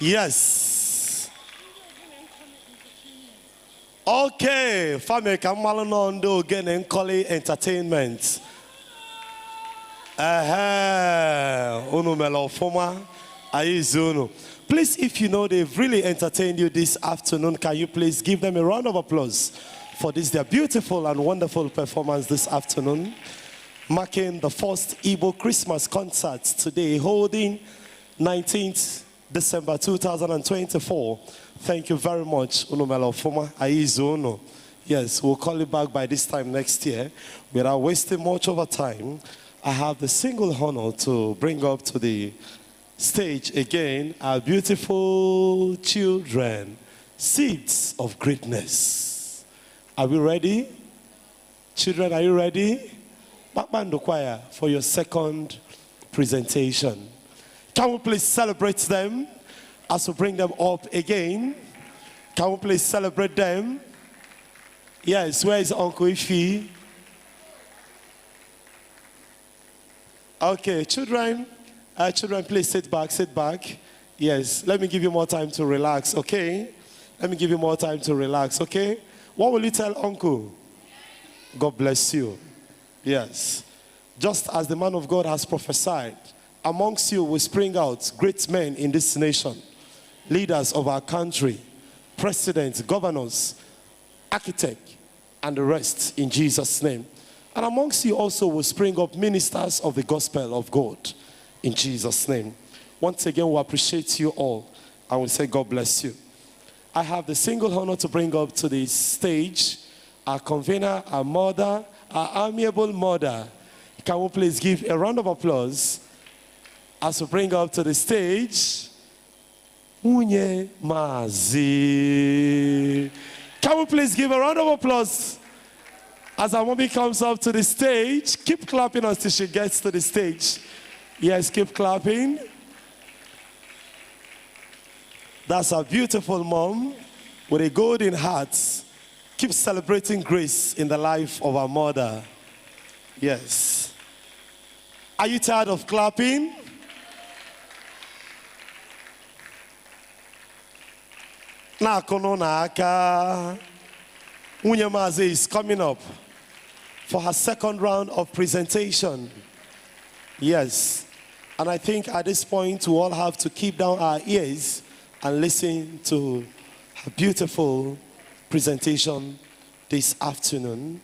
Yes. Okay, family Kamalanondo again and Collie Entertainment. Unumelo Foma Aizuno. Please, if you know they've really entertained you this afternoon, can you please give them a round of applause for this their beautiful and wonderful performance this afternoon, marking the first Igbo Christmas concert today, holding 19th December 2024. Thank you very much, Unumelo Foma Aizuno. Yes, we'll call you back by this time next year. Without wasting much of our time, I have the single honor to bring up to the stage again our beautiful children, seeds of greatness. Are we ready? Children, are you ready? Bakbando Choir for your second presentation. Can we please celebrate them as we bring them up again? Can we please celebrate them? Yes, where is Uncle Ifi? Okay, children, please sit back, sit back. Yes, let me give you more time to relax, okay? Let me give you more time to relax, okay? What will you tell Uncle? God bless you. Yes. Just as the man of God has prophesied, amongst you will spring out great men in this nation, leaders of our country, presidents, governors, architects, and the rest in Jesus' name. And amongst you also will spring up ministers of the gospel of God in Jesus' name. Once again, we appreciate you all and we say God bless you. I have the single honor to bring up to the stage our convener, our mother, our amiable mother. Can we please give a round of applause as we bring up to the stage Unye Mazi. Can we please give a round of applause as our mommy comes up to the stage? Keep clapping until she gets to the stage. Yes, keep clapping. That's our beautiful mom with a golden heart. Keep celebrating grace in the life of our mother. Yes. Are you tired of clapping? Na kono na aka. Unye Mazi is coming up for her second round of presentation. Yes. And I think at this point we all have to keep down our ears and listen to her beautiful presentation this afternoon.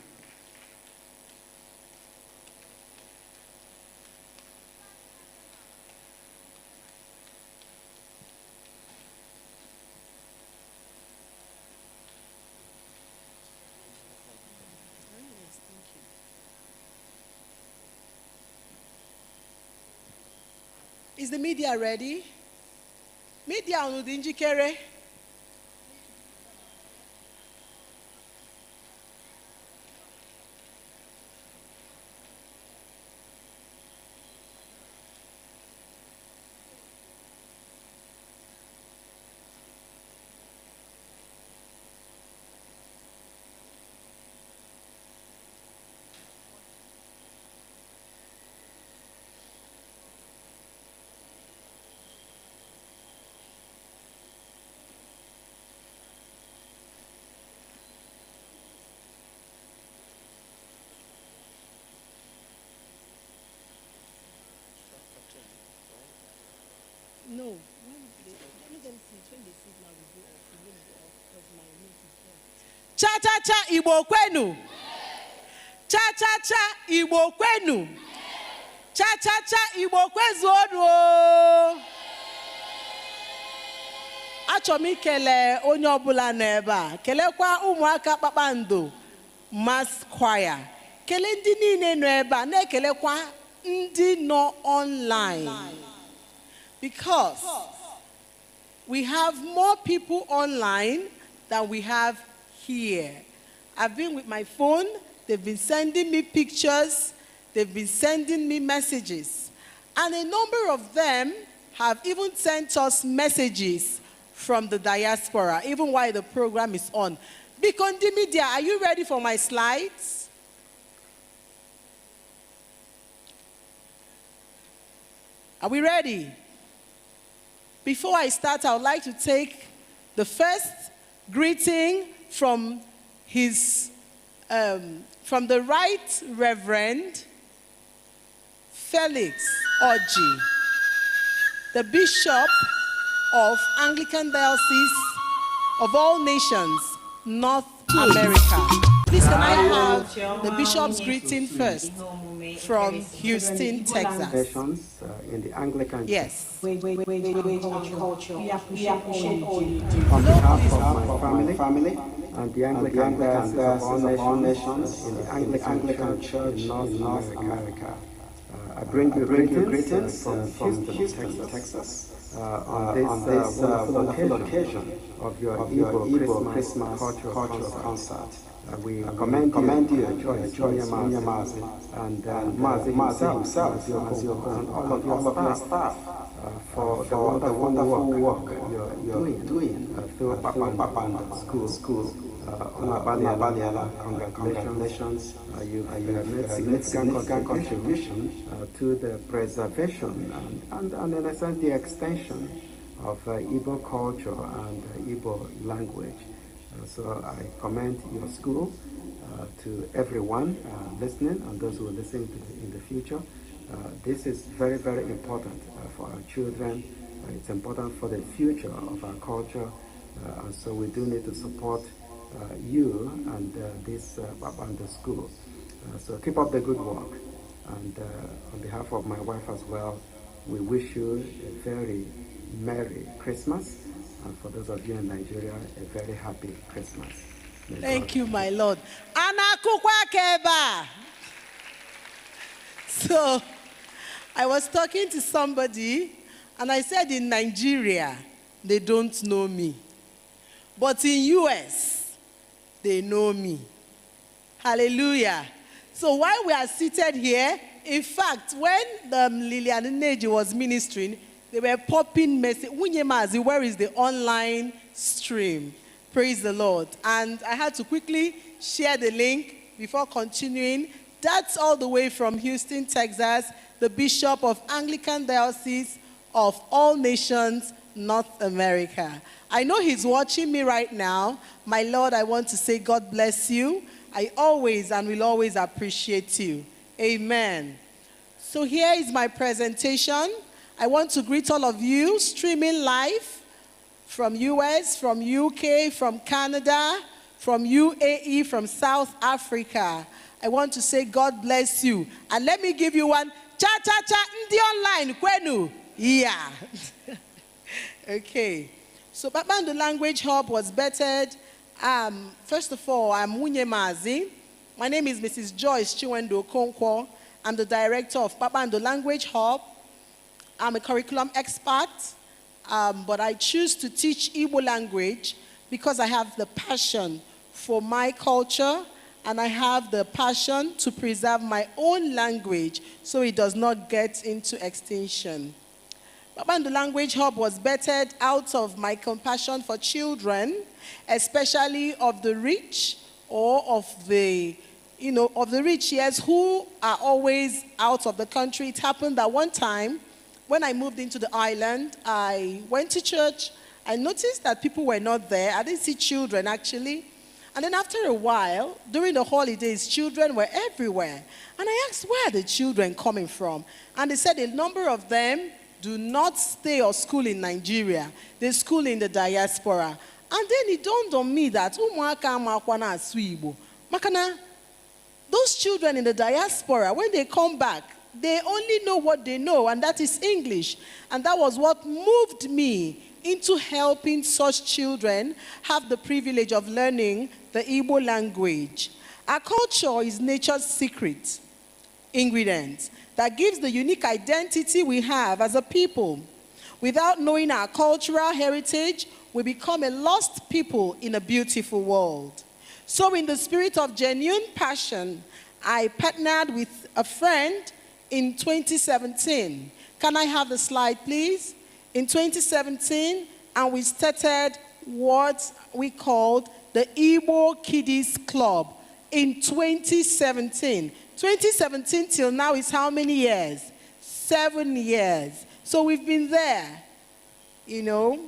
Is the media ready? Media on the njikere. No. Let me them see. When they see now, we go off. We go off because my nose is there. Cha cha cha Igbo kwenu. Cha cha cha Igbo kwenu. Cha cha cha Igbo kwezuodu. achọrọ m ikele onye ọbụla n'ebe a kelekwa ụmụaka kpakpando mass choir kele ndị niile nọ ebe a na-ekelekwa ndị nọ online because we have more people online than we have here. I've been with my phone. They've been sending me pictures. They've been sending me messages. And a number of them have even sent us messages from the diaspora, even while the program is on. Bikondi Media, are you ready for my slides? Are we ready? Before I start, I would like to take the first greeting from from the Right Reverend Felix Oji, the Bishop of Anglican Diocese of All Nations, North America. Please, can I have the Bishop's greeting first from Houston, Texas? In the Anglican Yes. On behalf of my family and the Anglican Diocese of All Nations in the Anglican Church in North America, I bring you greetings from Houston, Texas. On this wonderful occasion of your Igbo Christmas cultural concert. We commend you, Joy Mazi, and Mazi himself, and all of your staff for the wonderful work you're doing through Papanda School. Congratulations. You've made significant contribution to the preservation and in a sense the extension of Igbo culture and Igbo language. So I commend your school to everyone listening and those who will listen in the future. This is very, very important for our children. It's important for the future of our culture. And so we do need to support you and this Babanda school. So keep up the good work. And on behalf of my wife as well, we wish you a very Merry Christmas. And for those of you in Nigeria, a very happy Christmas. Thank you, my Lord. So, I was talking to somebody, and I said in Nigeria, they don't know me. But in US, they know me. Hallelujah. So while we are seated here, in fact, when Lilian Neji was ministering, they were popping message. Unyemazi, where is the online stream? Praise the Lord. And I had to quickly share the link before continuing. That's all the way from Houston, Texas, the Bishop of Anglican Diocese of All Nations, North America. I know he's watching me right now. My Lord, I want to say God bless you. I always and will always appreciate you. Amen. So here is my presentation. I want to greet all of you streaming live from US, from UK, from Canada, from UAE, from South Africa. I want to say God bless you. And let me give you one cha-cha-cha ndi online kwenu. Yeah. Okay. So Babanda Language Hub was bettered. First of all, I'm Munye Mazi. My name is Mrs. Joyce Chiwendo Okonkwo. I'm the director of Babanda Language Hub. I'm a curriculum expert, but I choose to teach Igbo language because I have the passion for my culture and I have the passion to preserve my own language so it does not get into extinction. Babanda Language Hub was bettered out of my compassion for children, especially of the rich or of the rich, yes, who are always out of the country. It happened that one time, when I moved into the island, I went to church. I noticed that people were not there. I didn't see children, actually. And then after a while, during the holidays, children were everywhere. And I asked, where are the children coming from? And they said a number of them do not stay or school in Nigeria. They school in the diaspora. And then it dawned on me that, those children in the diaspora, when they come back, they only know what they know, and that is English. And that was what moved me into helping such children have the privilege of learning the Igbo language. Our culture is nature's secret ingredient that gives the unique identity we have as a people. Without knowing our cultural heritage, we become a lost people in a beautiful world. So in the spirit of genuine passion, I partnered with a friend in 2017. Can I have the slide, please? In 2017, and we started what we called the Igbo Kiddies Club in 2017. 2017 till now is how many years? 7 years. So we've been there, you know.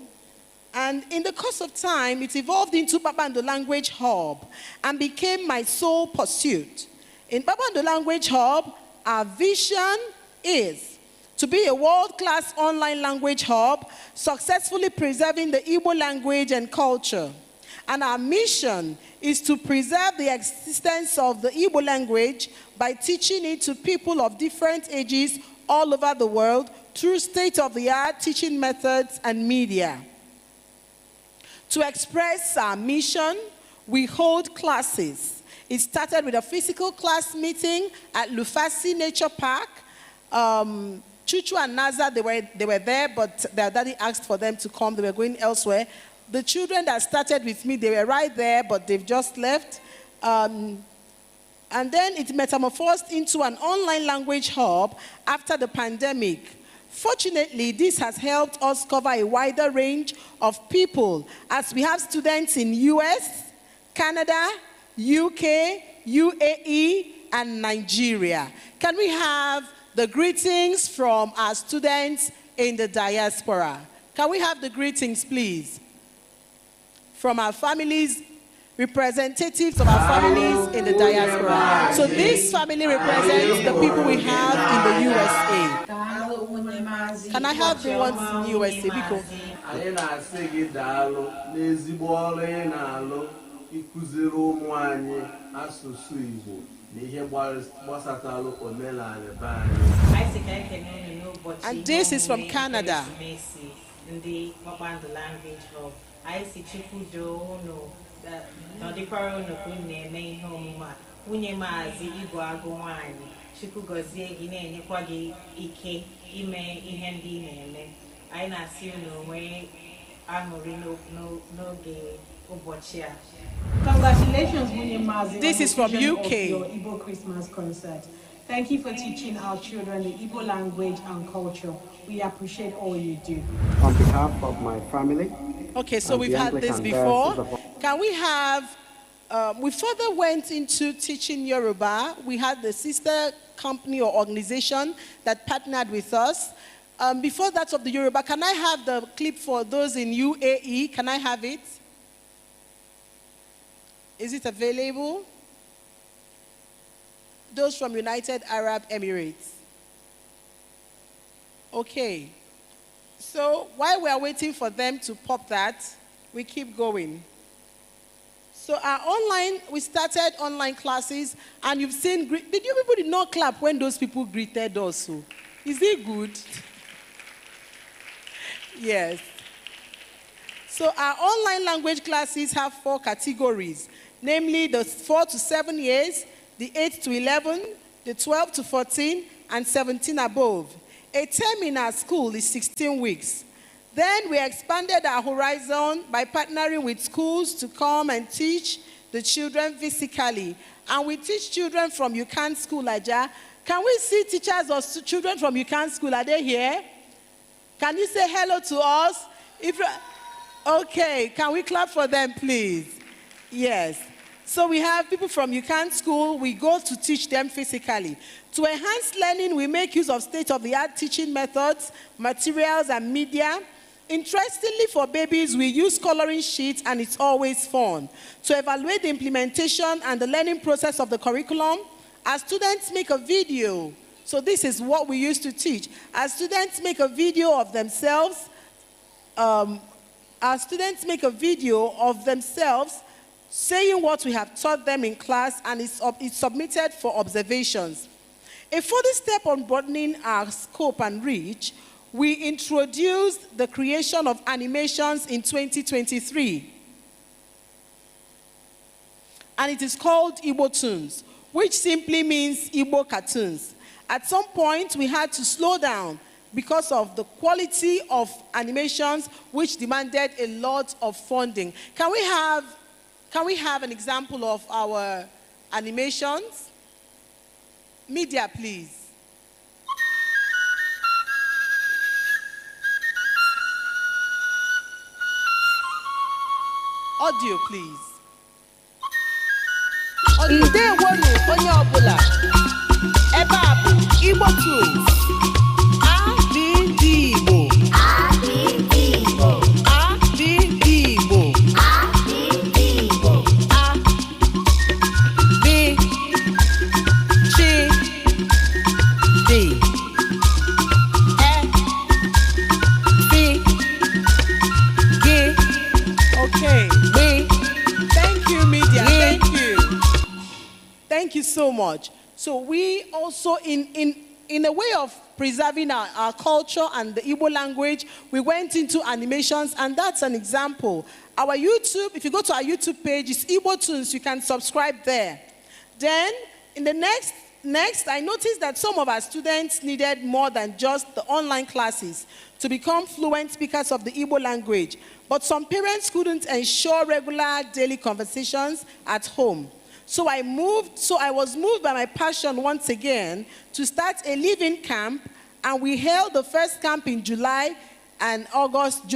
And in the course of time, it evolved into Babando Language Hub and became my sole pursuit. In Babando Language Hub, our vision is to be a world-class online language hub, successfully preserving the Igbo language and culture. And our mission is to preserve the existence of the Igbo language by teaching it to people of different ages all over the world through state-of-the-art teaching methods and media. To express our mission, we hold classes. It started with a physical class meeting at Lufasi Nature Park. Chuchu and Naza, they were there, but their daddy asked for them to come. They were going elsewhere. The children that started with me, they were right there, but they've just left. And then it metamorphosed into an online language hub after the pandemic. Fortunately, this has helped us cover a wider range of people as we have students in US, Canada, UK, UAE, and Nigeria. Can we have the greetings from our students in the diaspora? Can we have the greetings, please? From our families, representatives of our families in the diaspora. So this family represents the people we have in the USA. Can I have the ones in the USA? Because and this is from Canada. I see Chifujo no that no the parallel no kuneme home Unyemazi Igbo Agwani Chikugozie Gine Nikwagi Ike Ime Ihendi Neme I na see no way Amorino no gay Ubochia. Congratulations, Unyemazi. This is from UK. Your Igbo Christmas concert. Thank you for teaching our children the Igbo language and culture. We appreciate all you do. On behalf of my family. Okay, so we've had this before. Can we have, we further went into teaching Yoruba. We had the sister company or organization that partnered with us. Before that of the Yoruba, can I have the clip for those in UAE? Can I have it? Is it available? Those from United Arab Emirates. Okay. So while we are waiting for them to pop that, we keep going. So our online, we started online classes, and you've seen, did you people not clap when those people greeted us? Is it good? Yes. So our online language classes have 4 categories, namely the 4 to 7 years, the 8 to 11, the 12 to 14, and 17 above. A term in our school is 16 weeks. Then we expanded our horizon by partnering with schools to come and teach the children physically. And we teach children from UCAN School, Aja. Can we see teachers or children from UCAN School? Are they here? Can you say hello to us? Okay, can we clap for them, please? Yes. So we have people from UCAN School. We go to teach them physically. To enhance learning, we make use of state-of-the-art teaching methods, materials, and media. Interestingly, for babies, we use coloring sheets, and it's always fun. To evaluate the implementation and the learning process of the curriculum, our students make a video. So this is what we used to teach. Our students make a video of themselves. Saying what we have taught them in class, and it's submitted for observations. A further step on broadening our scope and reach, we introduced the creation of animations in 2023. And it is called Igbo Tunes, which simply means Igbo cartoons. At some point, we had to slow down because of the quality of animations, which demanded a lot of funding. Can we have an example of our animations? Media, please. Audio, please. Ndewonu onye ọbụla. Ebe a bụ Igbo Tunes. ABD Igbo. ABD Igbo. ABD Igbo. ABD Igbo. A B C D E B G. Okay. B. Thank you, media. Thank you. Thank you so much. So we also, in a way of preserving our culture and the Igbo language, we went into animations, and that's an example. Our YouTube, if you go to our YouTube page, it's Igbo Tunes. You can subscribe there. Then, in the next, I noticed that some of our students needed more than just the online classes to become fluent speakers of the Igbo language. But some parents couldn't ensure regular daily conversations at home. So I was moved by my passion once again to start a living camp, and we held the first camp in July, August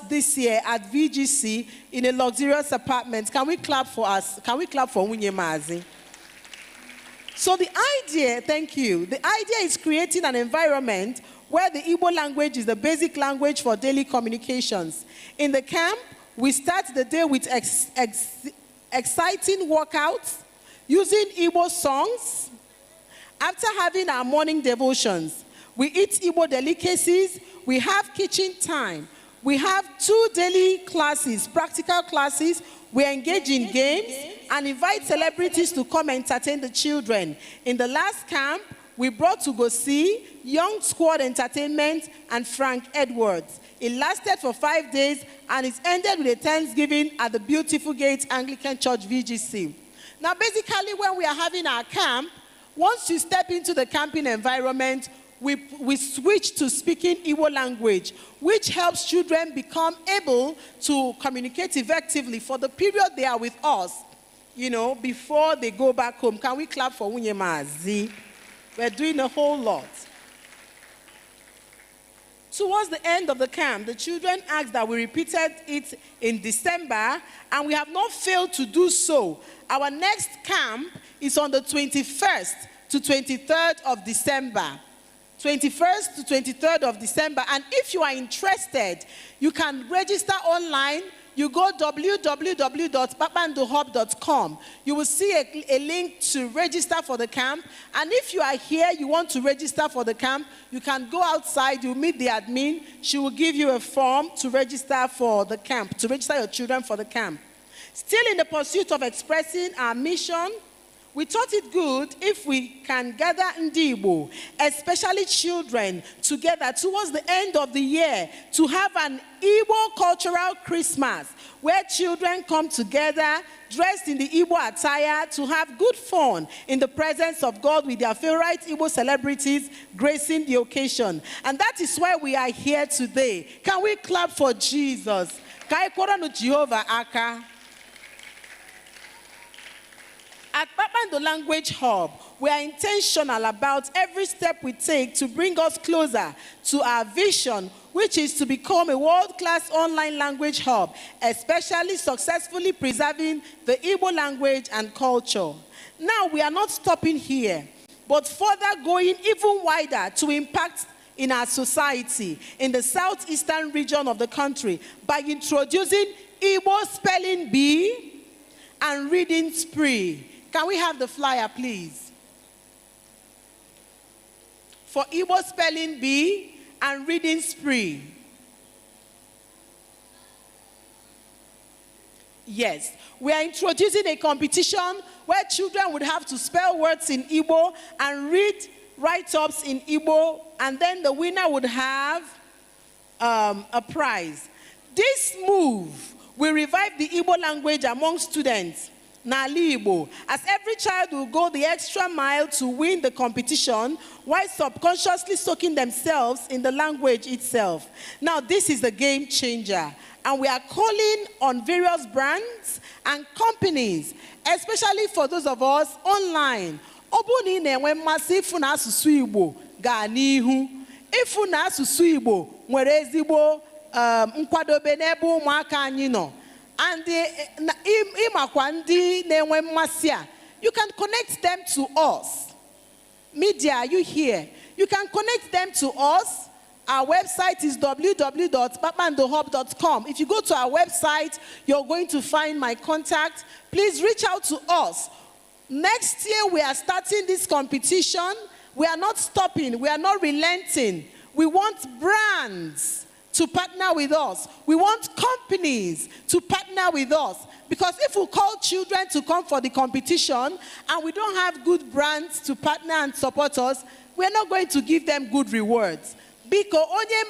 this year at VGC in a luxurious apartment. Can we clap for us? Can we clap for Wunye Mazi? So the idea, thank you, the idea is creating an environment where the Igbo language is the basic language for daily communications. In the camp, we start the day with exciting workouts, using Igbo songs. After having our morning devotions, we eat Igbo delicacies, we have kitchen time, we have 2 daily classes, practical classes, we engage in games, and invite celebrities to come entertain the children. In the last camp, we brought to go see Young Squad Entertainment and Frank Edwards. It lasted for 5 days, and it ended with a Thanksgiving at the Beautiful Gate Anglican Church, VGC. Now, basically, when we are having our camp, once you step into the camping environment, we switch to speaking Igbo language, which helps children become able to communicate effectively for the period they are with us, before they go back home. Can we clap for Wunye Mazi? We're doing a whole lot. Towards the end of the camp, the children asked that we repeated it in December, and we have not failed to do so. Our next camp is on the 21st to 23rd of December. 21st to 23rd of December. And if you are interested, you can register online. You go www.papandohub.com. You will see a link to register for the camp. And if you are here, you want to register for the camp, you can go outside, you meet the admin. She will give you a form to register for the camp, to register your children for the camp. Still in the pursuit of expressing our mission, we thought it good if we can gather Igbo, especially children, together towards the end of the year to have an Igbo cultural Christmas where children come together dressed in the Igbo attire to have good fun in the presence of God with their favorite Igbo celebrities gracing the occasion. And that is why we are here today. Can we clap for Jesus? Ka ikworo no Jehovah aka. At Papando Language Hub, we are intentional about every step we take to bring us closer to our vision, which is to become a world-class online language hub, especially successfully preserving the Igbo language and culture. Now, we are not stopping here, but further going even wider to impact in our society in the southeastern region of the country by introducing Igbo spelling bee and reading spree. Can we have the flyer, please? For Igbo spelling bee and reading spree. Yes, we are introducing a competition where children would have to spell words in Igbo and read write-ups in Igbo, and then the winner would have a prize. This move will revive the Igbo language among students, Nali Igbo, as every child will go the extra mile to win the competition while subconsciously soaking themselves in the language itself. Now, this is the game changer, and we are calling on various brands and companies, especially for those of us online. Obuni na-enwe mmasị ịfụ na asụsụ Igbo gaa n'ihu, ịfụ na asụsụ Igbo nwere ezigbo nkwadobe n'ebe ụmụaka anyị nọ. And ịmakwa ndị na-enwe mmasị a, you can connect them to us. Media, are you here? You can connect them to us. Our website is www.papandohub.com. If you go to our website, you're going to find my contact. Please reach out to us. Next year, we are starting this competition. We are not stopping. We are not relenting. We want brands to partner with us. We want companies to partner with us. Because if we call children to come for the competition and we don't have good brands to partner and support us, we're not going to give them good rewards. Because onye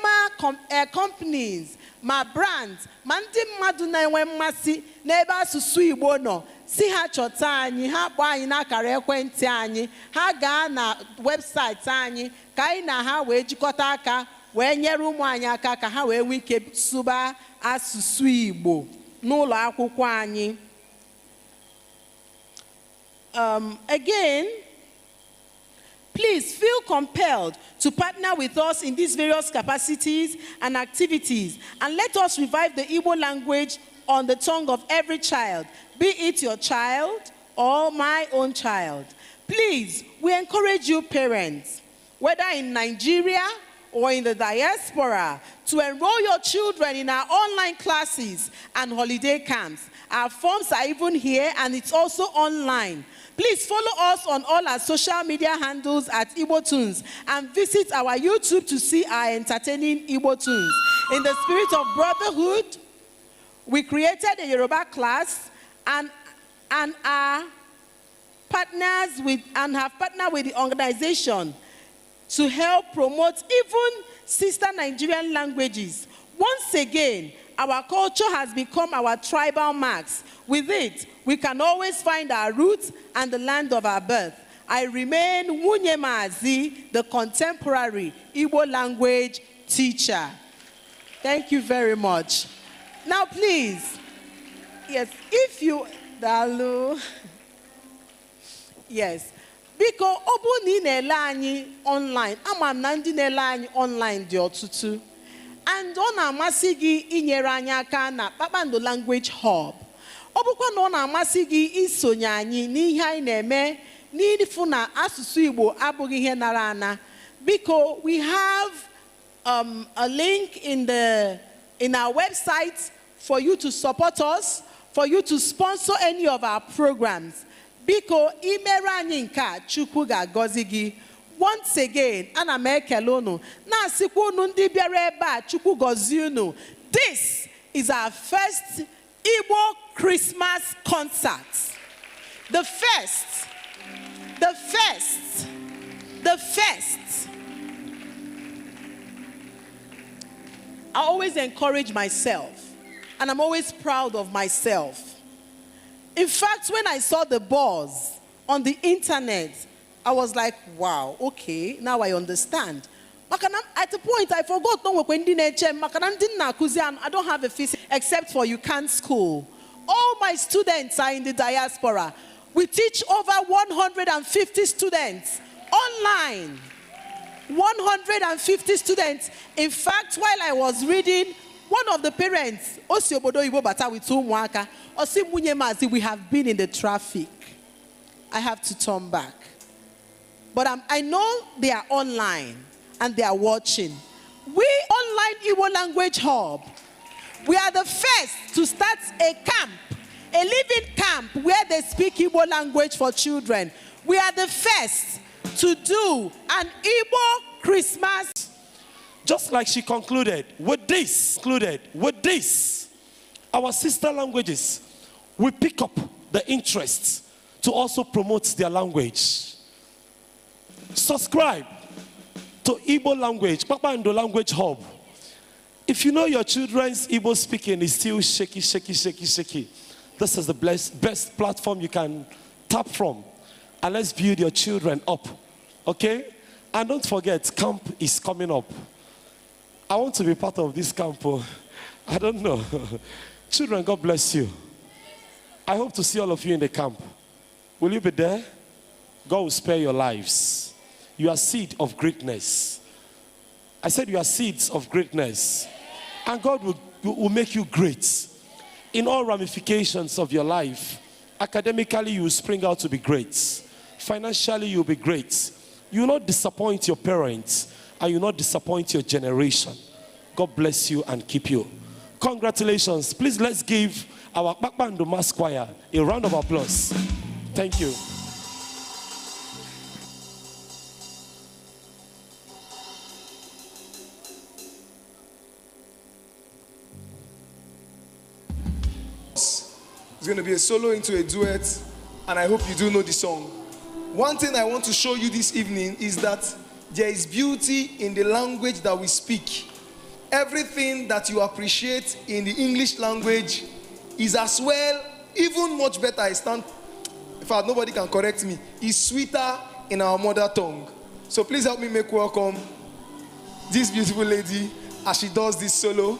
companies, my brands, mandi mmadụ na-enwe mmasị n'ebe asụsụ Igbo nọ, si ha chọta anyị, ha kpọọ anyị n'akara ekwentị anyị, ha gaa na website anyị, ka anyị na ha wee jikọta aka, wee nyere ụmụ anyị aka ka ha wee nwee ike sụba asụsụ Igbo n'ụlọ akwụkwọ anyị. Again, please feel compelled to partner with us in these various capacities and activities, and let us revive the Igbo language on the tongue of every child, be it your child or my own child. Please, we encourage you parents, whether in Nigeria or in the diaspora, to enroll your children in our online classes and holiday camps. Our forms are even here, and it's also online. Please follow us on all our social media handles at Igbo Tunes, and visit our YouTube to see our entertaining Igbo Tunes. In the spirit of brotherhood, we created a Yoruba class and are partners with and have partnered with the organization to help promote even sister Nigerian languages. Once again, our culture has become our tribal marks. With it, we can always find our roots and the land of our birth. I remain Wunye Maazi, the contemporary Igbo language teacher. Thank you very much. Now, please, yes, if you, Dalu, yes, because obu ni na-ele anyị online, ama m na ndị na-ele anyị online dị ọtụtụ, and ọ na-amasị gị inyere anyị aka na Kpakpando Language Hub. Ọ bụkwa na ọ na-amasị gị isonye anyị n'ihe anyị na-eme n'ifu na asụsụ Igbo abụghị ihe nara ana. Because we have a link in our website for you to support us, for you to sponsor any of our programs. Biko imere anyị nke a, Chukwu ga-agọzi gị. Once again, ana m ekele unu, na-asịkwa unu ndị bịara ebe a, Chukwu gọzie unu. This is our first Igbo Christmas concert. The first. I always encourage myself, and I'm always proud of myself. In fact, when I saw the buzz on the internet, I was like, wow, okay, now I understand. At the point, I forgot I don't have a fees except for UCAN school. All my students are in the diaspora. We teach over 150 students online. 150 students. In fact, while I was reading, one of the parents, we have been in the traffic. I have to turn back. But I know they are online and they are watching. We, Online Igbo Language Hub, we are the first to start a camp, a living camp where they speak Igbo language for children. We are the first to do an Igbo Christmas. Just like she concluded, with this, our sister languages will pick up the interest to also promote their language. Subscribe to Igbo language, Papa Ndo Language Hub. If you know your children's Igbo speaking is still shaky, this is the best platform you can tap from. And let's build your children up. Okay? And don't forget, camp is coming up. I want to be part of this camp. I don't know. Children, God bless you. I hope to see all of you in the camp. Will you be there? God will spare your lives. You are seed of greatness. I said you are seeds of greatness. And God will make you great. In all ramifications of your life, academically you will spring out to be great. Financially you will be great. You will not disappoint your parents and you will not disappoint your generation. God bless you and keep you. Congratulations. Please let's give our Kpakpando Mass Choir a round of applause. Thank you. It's going to be a solo into a duet, and I hope you do know the song. One thing I want to show you this evening is that there is beauty in the language that we speak. Everything that you appreciate in the English language is as well, even much better. In fact, nobody can correct me. Is sweeter in our mother tongue. So please help me make welcome this beautiful lady as she does this solo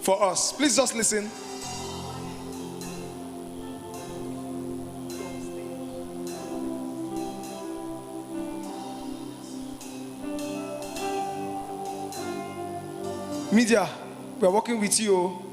for us. Please just listen. Media, we are working with you.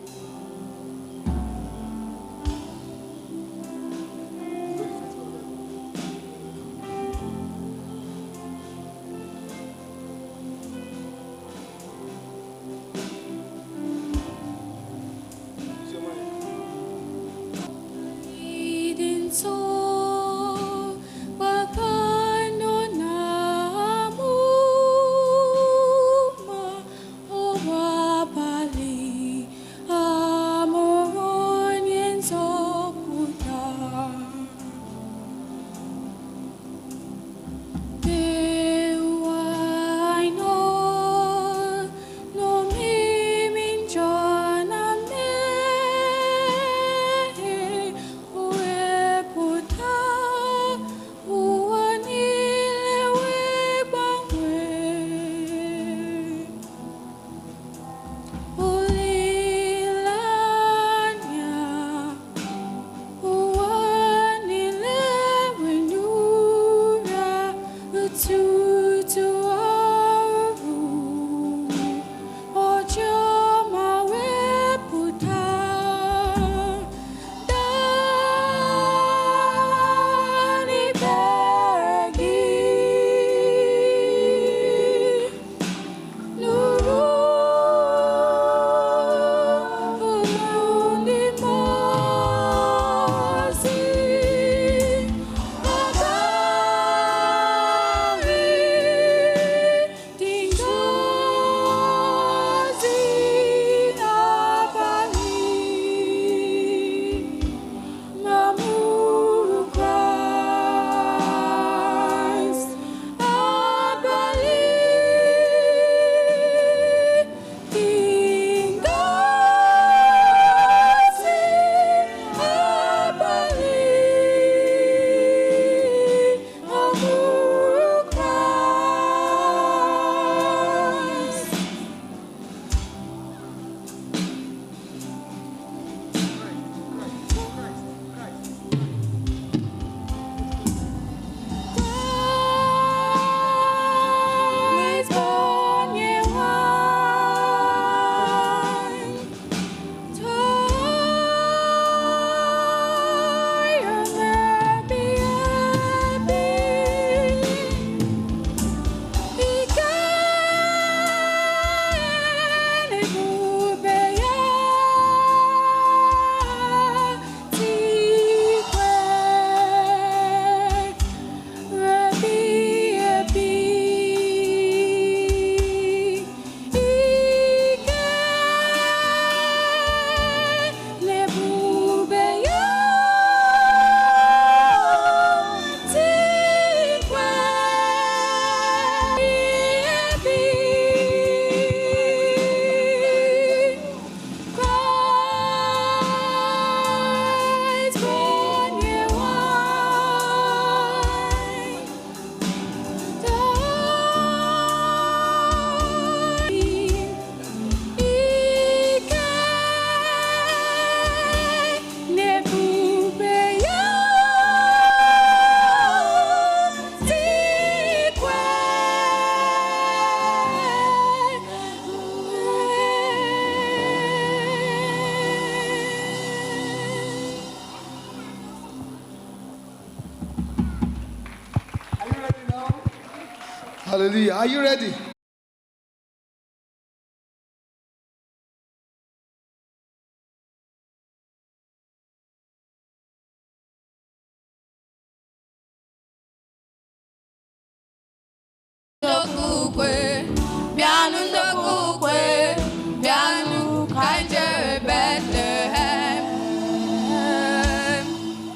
Hallelujah. Are you ready?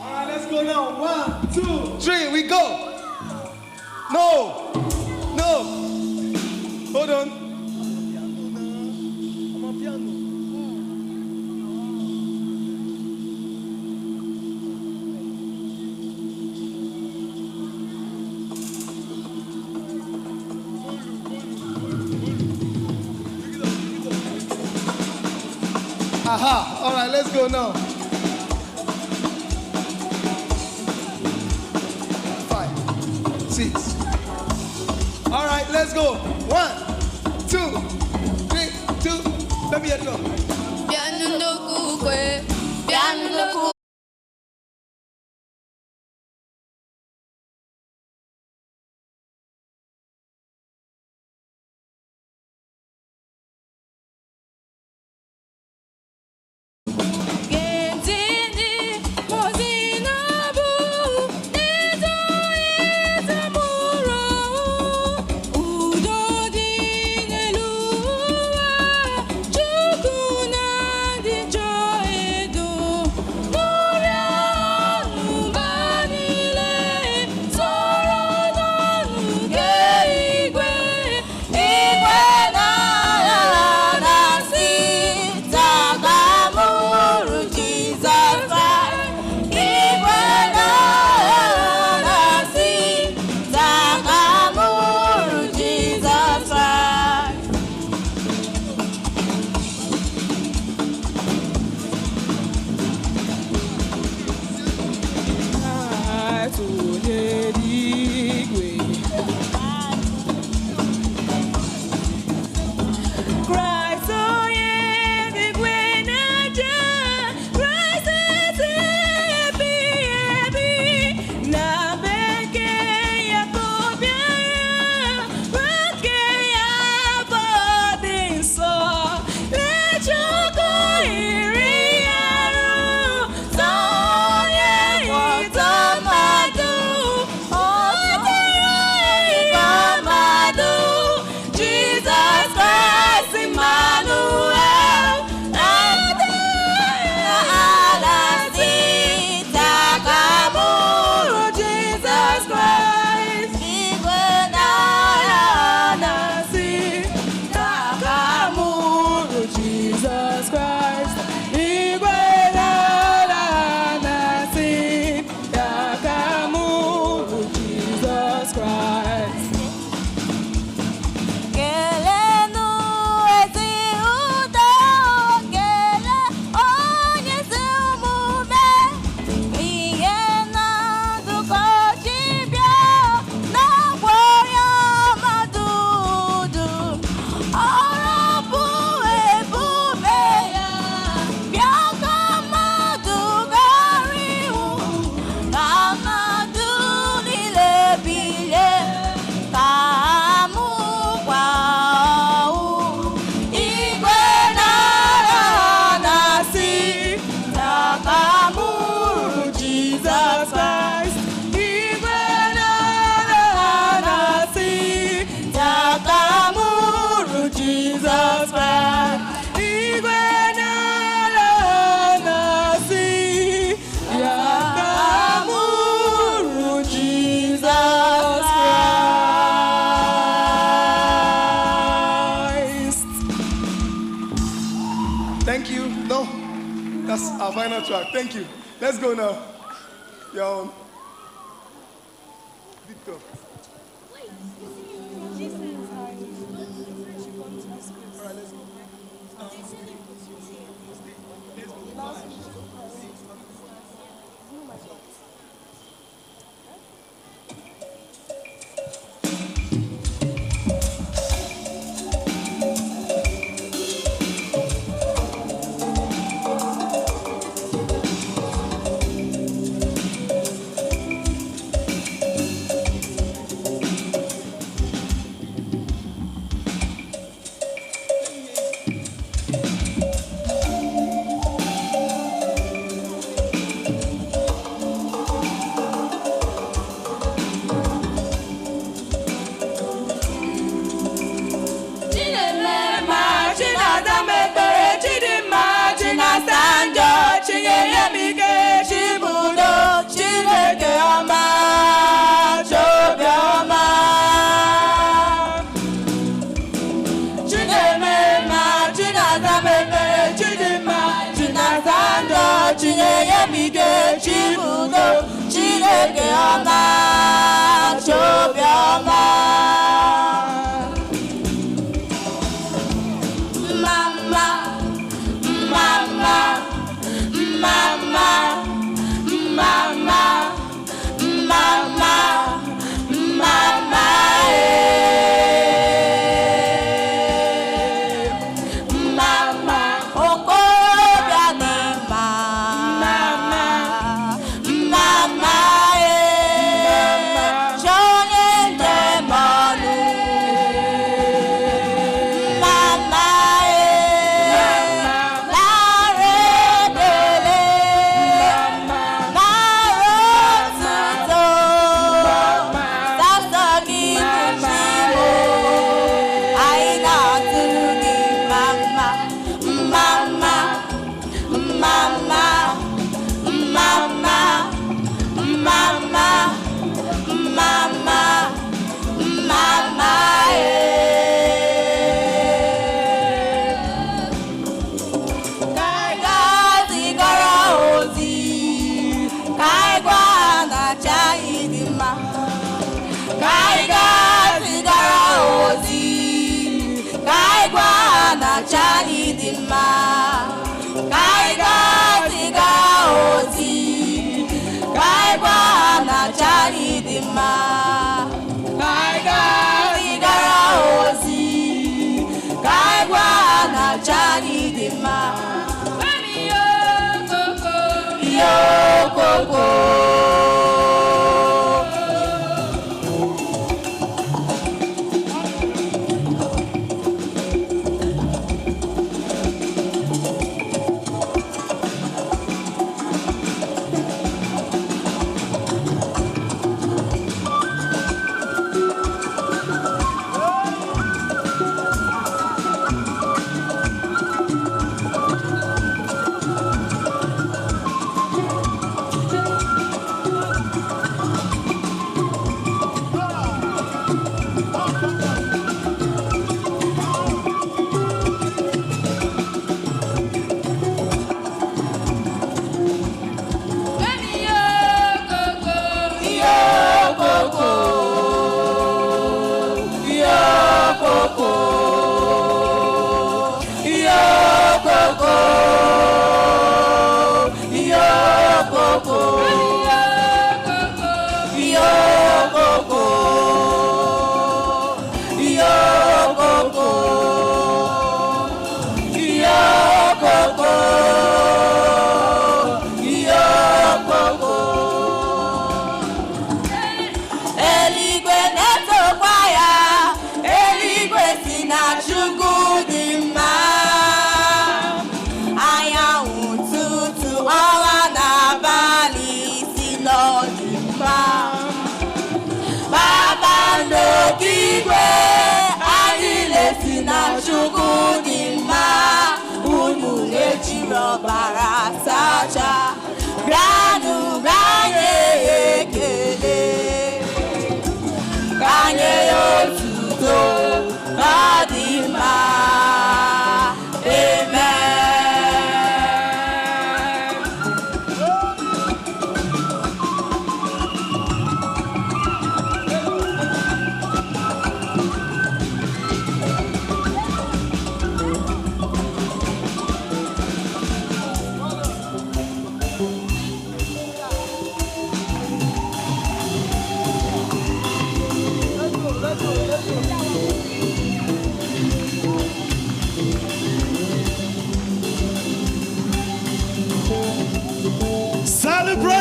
Alright, let's go now. 1, 2, 3, we go. No. No. Hold on. I'm on piano. Aha. All right, let's go now. 5, 6. All right, let's go. 1, 2, 3, 2. Let me hear it go. That's our final track. Thank you. Let's go now. Your own. Victor. All right, let's go.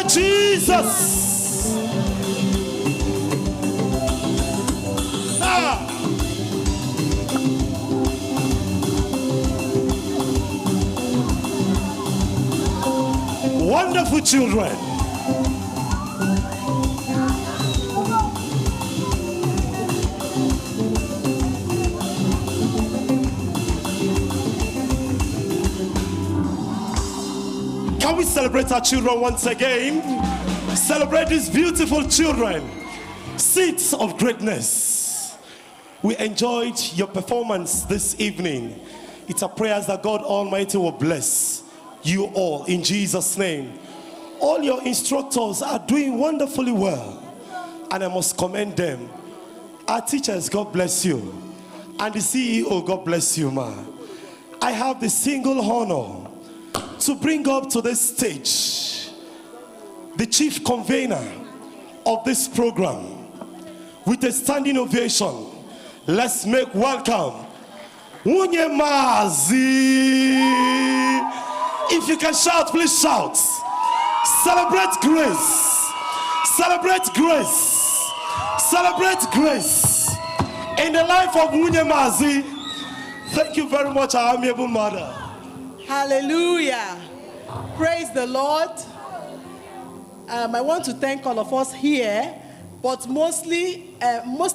Jesus. Wonderful children. Can we celebrate our children once again? Celebrate these beautiful children, seeds of greatness. We enjoyed your performance this evening. It's our prayers that God Almighty will bless you all in Jesus' name. All your instructors are doing wonderfully well, and I must commend them. Our teachers, God bless you. And the CEO, God bless you, ma. I have the single honor to bring up to this stage the chief convener of this program with a standing ovation. Let's make welcome Wunye Mazi. If you can shout, please shout. Celebrate grace. Celebrate grace. Celebrate grace in the life of Wunye Mazi. Thank you very much, our amiable mother. Hallelujah. Praise the Lord. I want to thank all of us here, but most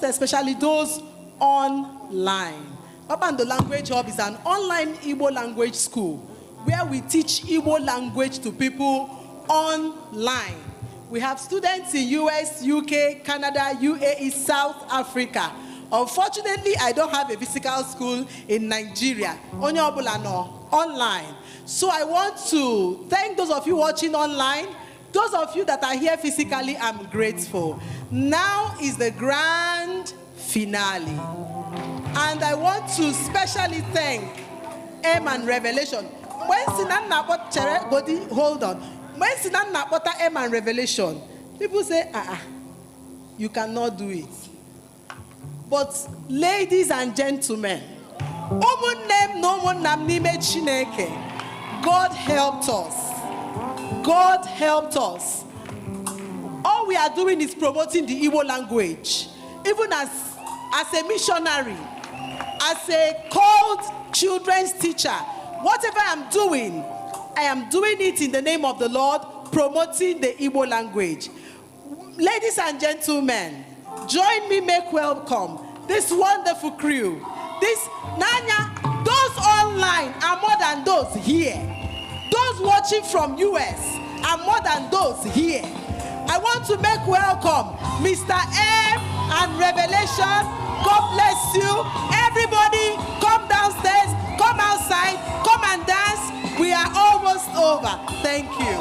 especially those online. Babando Language Hub is an online Igbo language school where we teach Igbo language to people online. We have students in US, UK, Canada, UAE, South Africa. Unfortunately, I don't have a physical school in Nigeria. Only online. So I want to thank those of you watching online. Those of you that are here physically, I'm grateful. Now is the grand finale. And I want to specially thank M and Revelation. Hold on. When Sinan Napota M and Revelation, people say, you cannot do it. But ladies and gentlemen, God helped us. God helped us. All we are doing is promoting the Igbo language. Even as a missionary, as a called children's teacher, whatever I'm doing, I am doing it in the name of the Lord, promoting the Igbo language. Ladies and gentlemen, join me, make welcome this wonderful crew. This Nanya, those online are more than those here. Those watching from US are more than those here. I want to make welcome Mr. M and Revelation. God bless you. Everybody, come downstairs, come outside, come and dance. We are almost over. Thank you.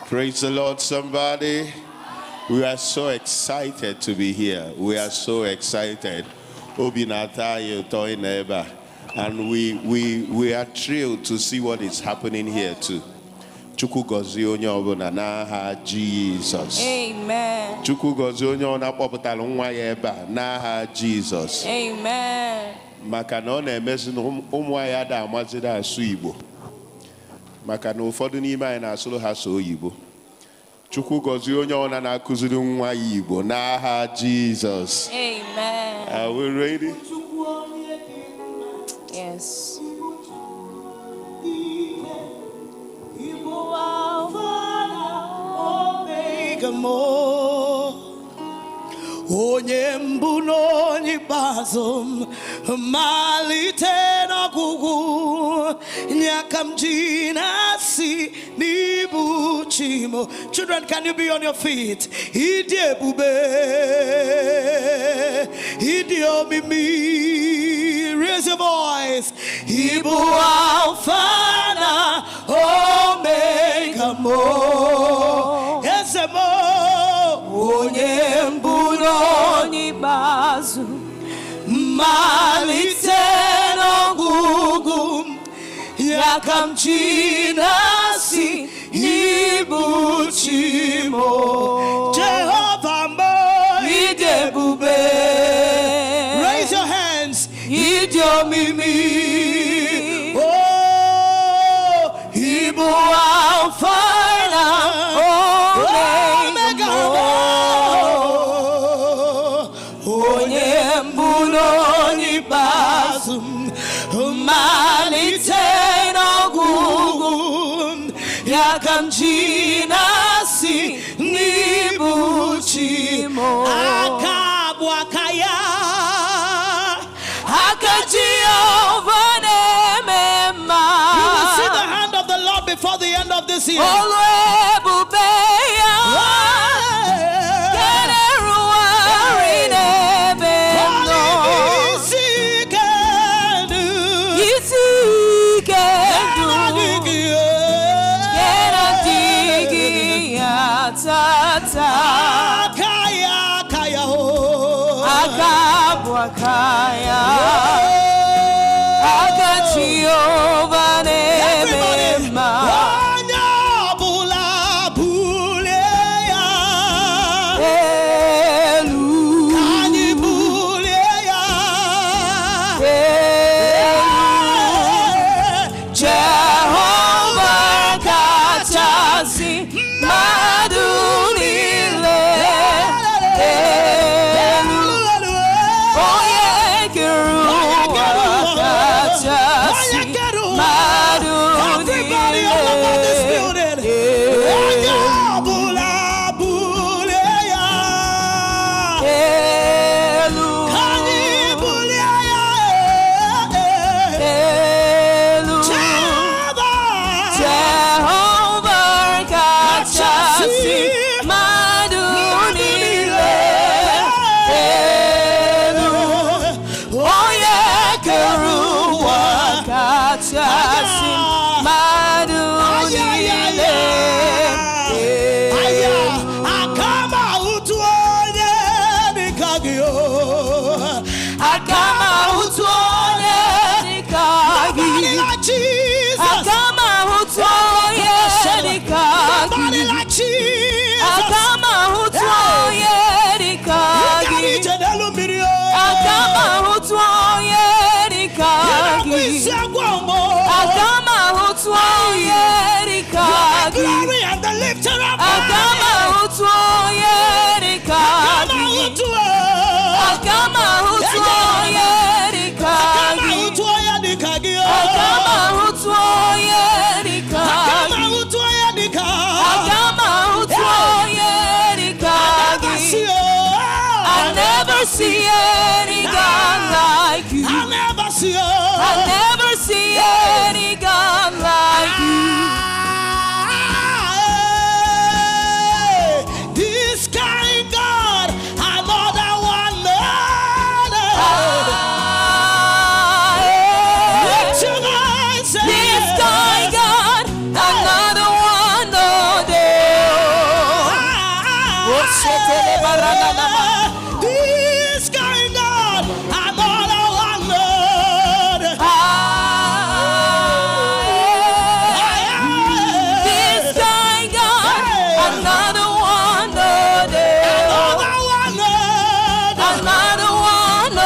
Praise the Lord, somebody. We are so excited to be here. We are so excited. And we are thrilled to see what is happening here too. Chukwu gozie onye ọbụla n'aha Jesus. Amen. Chukwu gozie onye ọ na-akpọpụtara nwa ya ebe a n'aha Jesus. Amen. Maka na ọ na-emezi na ụmụ anyị ada amaziri asụ Igbo. Maka na ụfọdụ n'ime anyị na-asụrụ ha so oyibo. Chukwu gozie onye ọ na-akụziri nwa ya Igbo n'aha Jesus. Amen. Are we ready? Yes. Onye mbụ n'onye ikpeazụ malite n'ọgwụgwụ nyaka m ji na-asị n'ibu chi m. Children, can you be on your feet? Ịdị ebube, ịdị omimi. Raise your voice. Ịbụ Alpha na Omega mo. Eze mo. Onye mbụ n'onye ikpeazụ malite n'ọgwụgwụ nyaka m ji na-asị n'ibu chi m. Jehova mo, ịdị ebube. Raise your hands. Ịdị omimi. Oh, ịbụ Alpha na Omega. Onye mbụ n'onye ikpeazụ malite n'ọgwụgwụ ya ka m ji na-asị n'ibu chi m. Aka bụ aka ya, aka Jehova na-eme mma. You will see the hand of the Lord before the end of this year. Olu ebube tata Akaya ho Akabwakaya Akachiyova Nemema glory and the lifter of I never see any God like you. I never see any God like you. This kind God, another one. Lift your voice. This kind God, another one. This kind God, another one. This kind God, another one. Another one. Another one. Another one.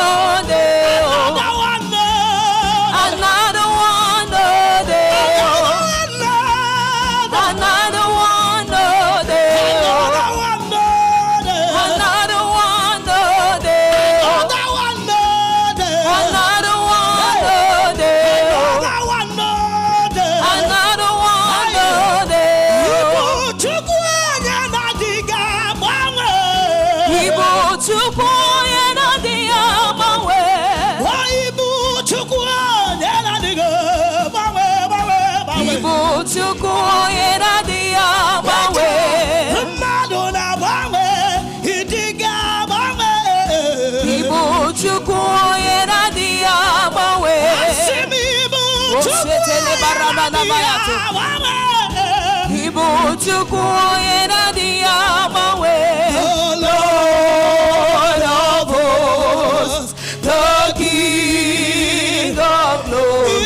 Lord of hosts, the King of glory,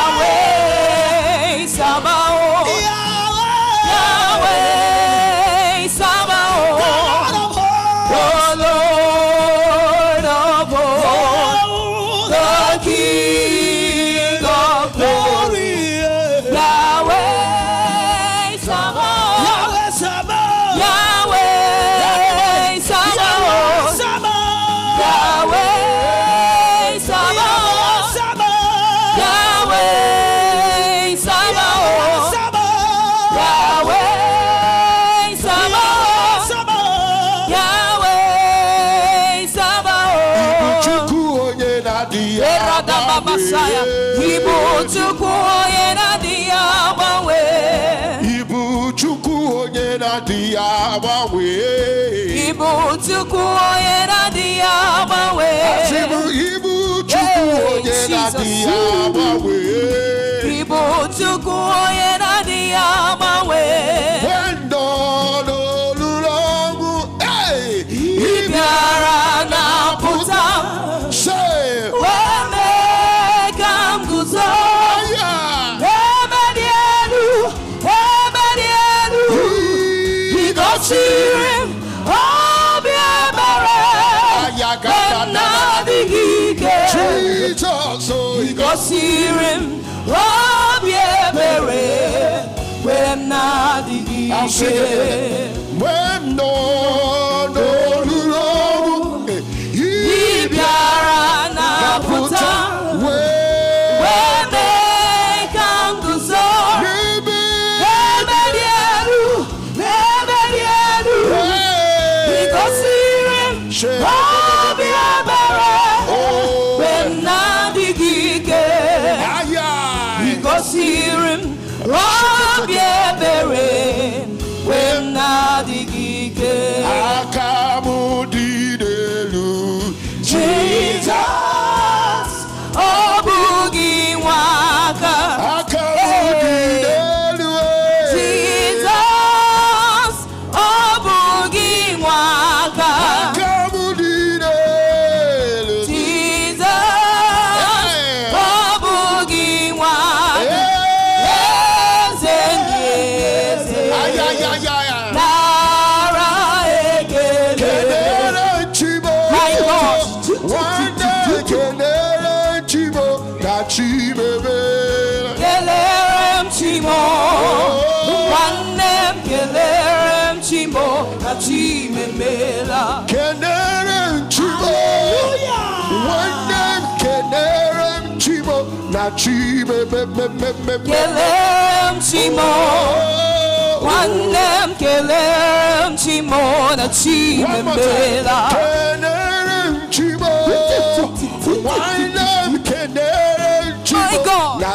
Yahweh Sabaoth, Yahweh Sabaoth, the Lord of hosts, the King of glory, Yahweh Sabaoth, Yahweh Sabaoth, Yahweh Sabaoth, Yahweh Sabaoth, Yahweh Sabaoth, Yahweh Sabaoth, Yahweh Sabaoth. Chukwu onye na-adị Masaya, Ibu Chukwu onye na-adịghị agbanwe. Ibu Chukwu onye na-adịghị agbanwe. Ibu Chukwu onye na-adịghị agbanwe. Ibu Chukwu onye na-adịghị agbanwe. Ibu Chukwu onye na-adịghị agbanwe. When the Igosirim obi ebere na-adịghị ike. Igosirim obi ebere na-adịghị ike. Ị bịara na-apụta Igosirim obi ebere na-adịghị ike. Jesus, ọ bụghị nwa aka. Jesus, ọ bụghị nwa aka. Kelerem Chimo, Wanem Kelerem Chimo, na Chimemela. Kelerem Chimo, Wanem Kelerem Chimo, na Chimemela. Kelerem Chimo, Wanem Kelerem Chimo, na Chimemela. Kelerem Chimo, Wanem Kelerem Chimo, na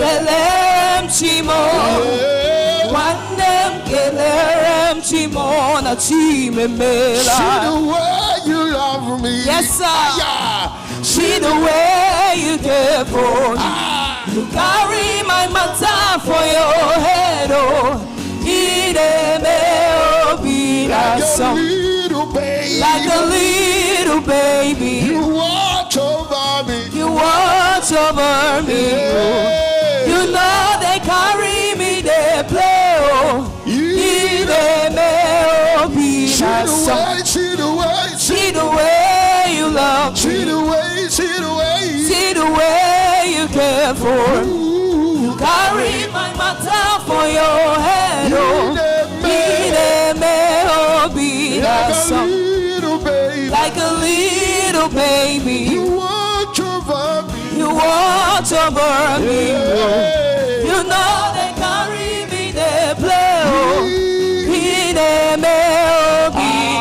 Kelerem Chimo, Wanem Kelerem Chimo, na Chimemela. See the way you love me. Yes, sir. See the way you care for me. You carry my matter for your head, oh. Be like a little baby. Like a little baby. You watch over me. You watch over me. Oh. You know they carry me, they play, oh. Be like some. See the way. See the way you love me. See the way. See the way you care for me. You carry my matter for your head, oh. Be like some. Like a little baby. You watch over me. You watch over me. You know they carry me, they play, oh. Be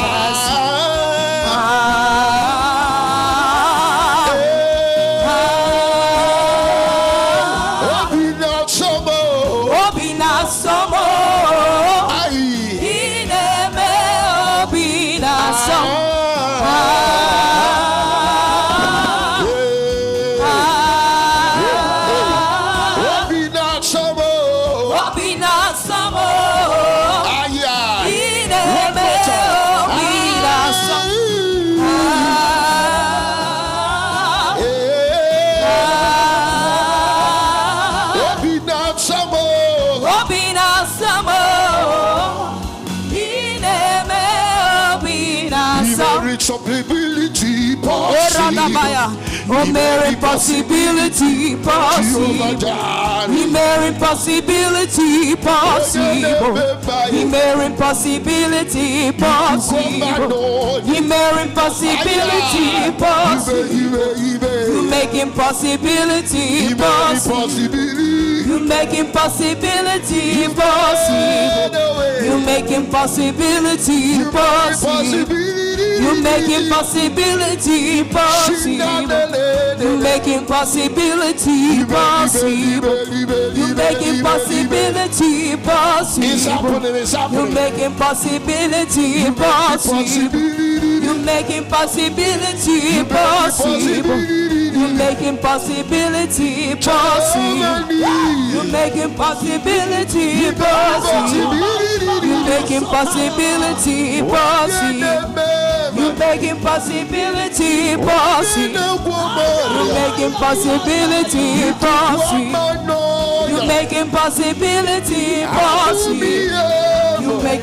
like some. Possibility Oh, Mary, possibility possible. He Mary, possibility possible. He Mary, possibility possible. He Mary, possibility possible. You make impossibility possible. You make impossibility possible. You make impossibility possible. You make impossibility possible. You make impossibility possible. You make impossibility possible. You make impossibility possible. You make impossibility possible. You make impossibility possible. You make impossibility possible. You make impossibility possible. You make impossibility possible. You make impossibility possible. You make impossibility possible. You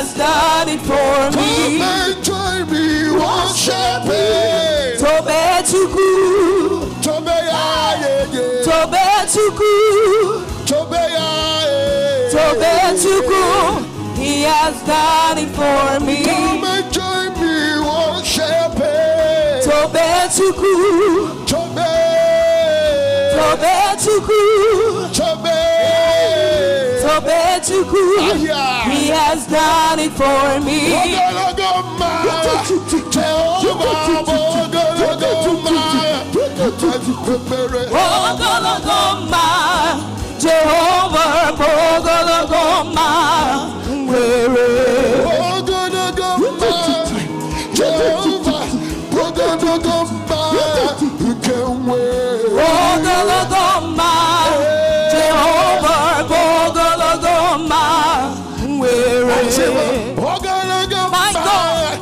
has done it for me. Come and join me worshiping. Tobe Chuku, Tobe ya, Tobe Chuku, Tobe ya, Tobe Chuku. He has done it for me. Come and join me worshiping. Tobe Chuku, Tobe, Tobe Chuku, Tobe, Tobe Chuku. He has done it for me. Ogologoma, Jehovah, Ogologoma, Jehovah, Ogologoma, Jehovah, Ogologoma, my God,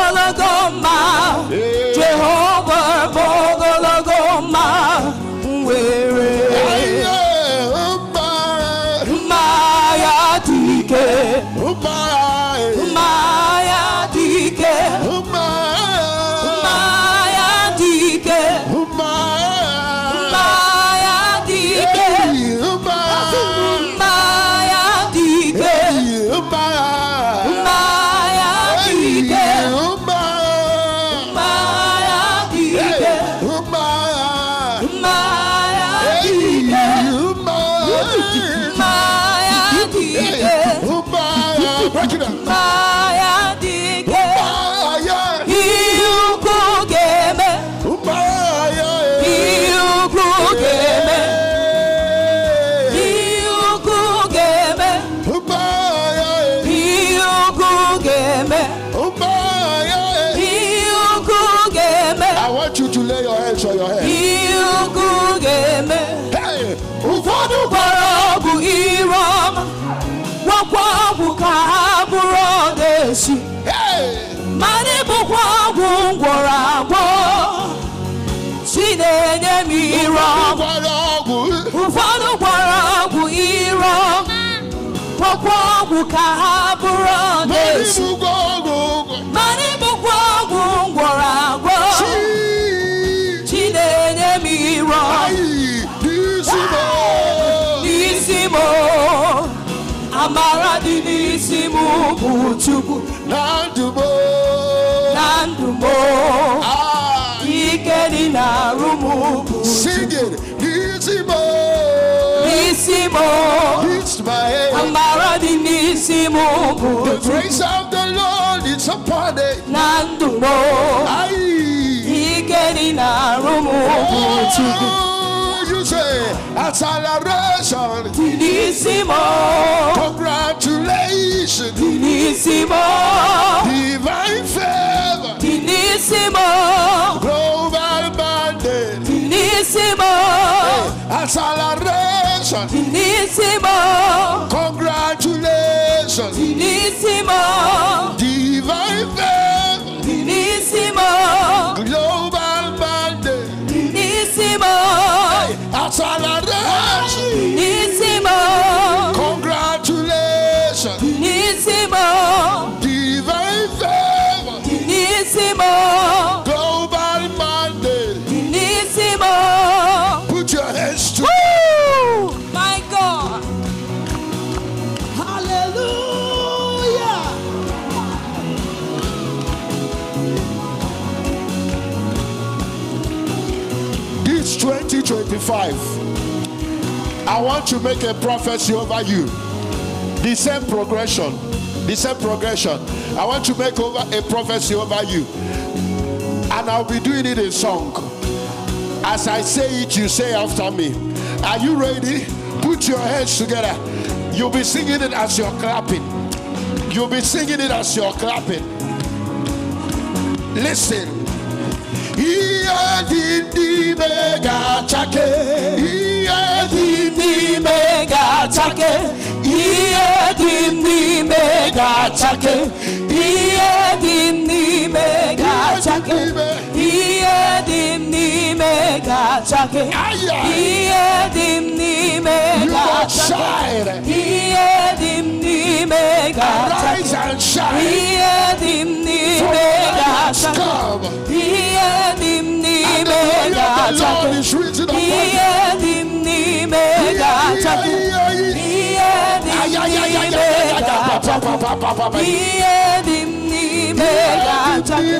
Ogologoma, Jehovah, Ogologoma, Maya Dike, Maya Dike, Maya Dike, Maya Dike, Maya Dike, Maya Dike, Maya Dike, Maya Dike, Maya Dike, Maya Dike, you could get me, you could get me, you could get me, you could get me, you could get me. I want you to lay your hands on your head. You could get me. Hey, Ụfọdụ gwara ọgwụ ire ọma, gwakwa ọgwụ ka ha bụrụ ọdaechi. Mana ịbụkwa ọgwụ ngwọrọ agwọ, chi na-enye m ire ọma. Ụfọdụ gwara ọgwụ ire ọma, gwakwa ọgwụ ka ha bụrụ ọdaechi. Mana ịbụkwa ọgwụ ngwọrọ agwọ, chi na-enye m ire ọma. N'isimo, amara dị n'isimo bụ Chukwu. Na ndụ m, ike dị n'arụ m bụ Chukwu. N'isimo, amara dị n'isimo bụ the Chukwu. grace of the Lord is upon it. Na ndụ m, ike dị n'arụ m bụ Chukwu. You say acceleration. Finissimo, Congratulations. finissimo, Divine favor. finissimo, Global mandate. finissimo, Acceleration. finissimo, Congratulations. finissimo, Divine favor. finissimo, Global mandate. finissimo, Acceleration. finissimo, Congratulations. finissimo, Divine favor. finissimo, Global mandate. finissimo. Put your hands to Woo! My God. Hallelujah. this 2025. I want to make a prophecy over you. The same progression. The same progression. I want to make over a prophecy over you. And I'll be doing it in song. As I say it, you say after me. Are you ready? Put your hands together. You'll be singing it as you're clapping. You'll be singing it as you're clapping. Listen. Ihe dị n'ime ga-achake. Ihe dị n'ime ga-achake. Ihe dị n'ime ga-achake. Ihe dị n'ime ga-achake. Ihe dị n'ime gachake. Iye dimnime gachake. Iye dimnime gachake. Arise and shine. Iye dimnime gachake. Iye dimnime gachake. Iye dimnime gachake. Iye dimnime gachake. Iye dimnime gachake.